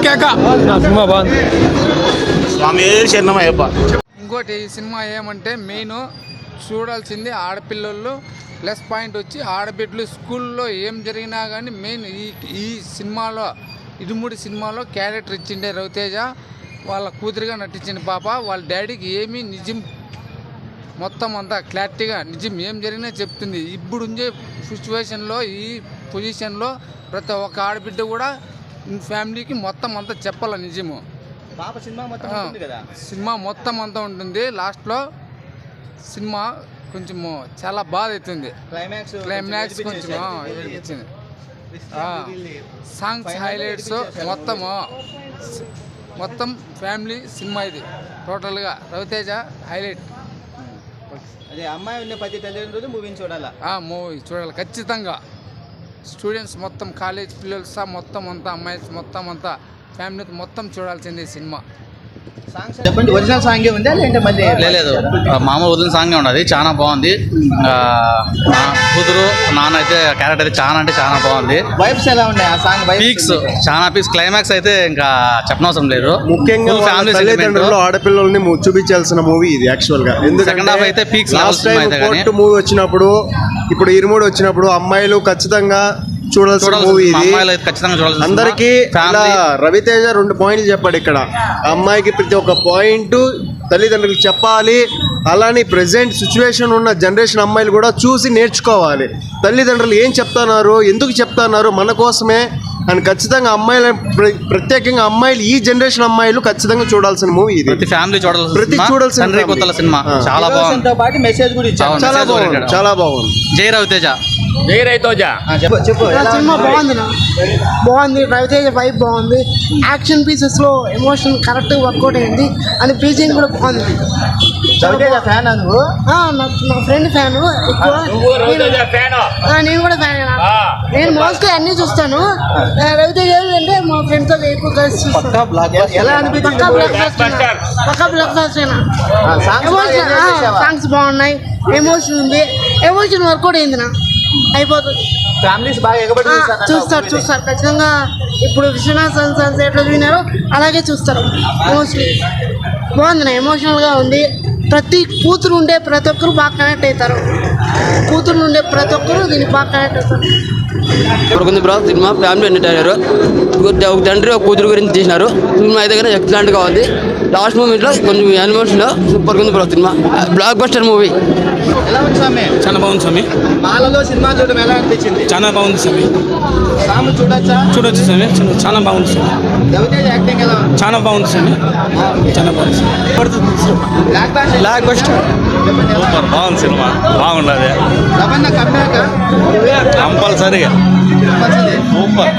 కేక. సినిమా బాగుంది. స్వామి శరణమయ్యప్ప. ఇంకోటి ఈ సినిమా ఏమంటే మెయిన్ చూడాల్సింది ఆడపిల్లలు, ప్లస్ పాయింట్ వచ్చి ఆడబిడ్డలు స్కూల్లో ఏం జరిగినా కానీ మెయిన్ ఈ సినిమాలో ఇరుముడి సినిమాలో క్యారెక్టర్ ఇచ్చిండే రవితేజ వాళ్ళ కూతురిగా నటించిన పాప. వాళ్ళ డాడీకి ఏమీ నిజం మొత్తం అంతా క్లారిటీగా నిజం ఏం జరిగినా చెప్తుంది. ఇప్పుడు ఉండే సిచ్యువేషన్లో ఈ పొజిషన్లో ప్రతి ఒక్క ఆడబిడ్డ కూడా ఫ్యామిలీకి మొత్తం అంతా చెప్పాల నిజము. సినిమా మొత్తం అంతా ఉంటుంది. లాస్ట్లో సినిమా కొంచెము చాలా బాధ అవుతుంది. క్లైమాక్స్ కొంచెం ఏడిపించింది. సాంగ్స్ హైలైట్స్ మొత్తం ఫ్యామిలీ సినిమా ఇది టోటల్గా. రవితేజ హైలైట్. అదే అమ్మాయి ఉన్న 10 తల్లిదండ్రులు మూవీ చూడాలి ఖచ్చితంగా. స్టూడెంట్స్ మొత్తం, కాలేజ్ పిల్లలు సహా మొత్తం అంతా, అమ్మాయిలు మొత్తం అంతా ఫ్యామిలీతో మొత్తం చూడాల్సిందే సినిమా. చెప్పండి, ఒరిజినల్ సాంగే ఉందా లేదంటే మళ్ళీ? లేదు, మామూలు ఒరిజినల్ సాంగే ఉన్నది. చాలా బాగుంది. నా కూతురు నాన్న అయితే క్యారెక్టర్ అయితే చాలా అంటే చాలా బాగుంది. వైబ్స్ ఎలా ఉన్నాయి ఆ సాంగ్? పీక్స్, చాలా పీక్స్. క్లైమాక్స్ అయితే ఇంకా చెప్పనవసరం లేదు. ముఖ్యంగా తల్లిదండ్రులు ఆడపిల్లల్ని చూపించాల్సిన మూవీ ఇది యాక్చువల్ గా. సెకండ్ హాఫ్ అయితే peaks. Last time court movie వచ్చినప్పుడు, ఇప్పుడు ఇరుముడు వచ్చినప్పుడు అమ్మాయిలు ఖచ్చితంగా చూడాల్సిన మూవీ ఇది. అందరికి రవితేజ 2 పాయింట్లు చెప్పాడు ఇక్కడ. అమ్మాయికి ప్రతి ఒక్క పాయింట్ తల్లిదండ్రులకు చెప్పాలి. అలానే ప్రెసెంట్ సిచ్యువేషన్ ఉన్న జనరేషన్ అమ్మాయిలు కూడా చూసి నేర్చుకోవాలి. తల్లిదండ్రులు ఏం చెప్తున్నారు, ఎందుకు చెప్తున్నారు, మన కోసమే అని ఖచ్చితంగా అమ్మాయిలు, ప్రత్యేకంగా అమ్మాయిలు, ఈ జనరేషన్ అమ్మాయిలు ఖచ్చితంగా చూడాల్సిన మూవీ ఇది. ప్రతి చూడాల్సిన సినిమా. చాలా బాగుంది. చాలా బాగుంది. జై రవితేజ. సినిమా బాగుంది. రవితేజ వైబ్ బాగుంది. యాక్షన్ పీసెస్ లో ఎమోషన్ కరెక్ట్ వర్కౌట్ అయింది. అండ్ పీజింగ్ కూడా బాగుంది. నా ఫ్రెండ్ ఫ్యాన్ ఎక్కువ. నేను కూడా ఫ్యాన్. నేను మోస్ట్లీ అన్ని చూస్తాను. రవితేజ అంటే మా ఫ్రెండ్స్ తో ఎక్కువ కలిసి చూస్తాను. పక్కా బ్లాక్ బస్టర్. సాంగ్స్ బాగున్నాయి. ఎమోషన్ ఉంది. ఎమోషన్ వర్కౌట్ అయింది. అయిపోతుంది. చూస్తారు ఖచ్చితంగా. ఇప్పుడు విశ్వనాథ్ సన్స్ ఎట్లా చూసినారో అలాగే చూస్తారు మోస్ట్లీ. బాగుంది. ఎమోషనల్గా ఉంది. ప్రతి కూతురు ఉండే ప్రతి ఒక్కరు బాగా కనెక్ట్ అవుతారు. కూతురు ఉండే ప్రతి ఒక్కరు దీనికి బాగా కనెక్ట్ అవుతారు. ఉంది బ్రో సినిమా. Family entertainer. ఒక తండ్రి ఒక కూతురు గురించి తీసినారు. సినిమా అయితే కానీ ఎక్సలెంట్గా ఉంది. లాస్ట్ మూమెంట్లో కొంచెం యానిమేషన్ సూపర్గా ఉంది bro cinema. Block buster movie. ఎలా ఉంది స్వామి? చాలా బాగుంది స్వామి. మాలలో సినిమా చూడడం ఎలా అనిపించింది? చాలా బాగుంది స్వామి. చూడొచ్చు స్వామి. చాలా బాగుంది స్వామి. రవితేజ యాక్టింగ్ ఎలా ఉంది? చాలా బాగుంది స్వామి. చాలా బాగుంది. బ్లాక్ బస్టర్ బాగుంది సినిమా. బాగుండదు కంపల్సరీగా సూపర్.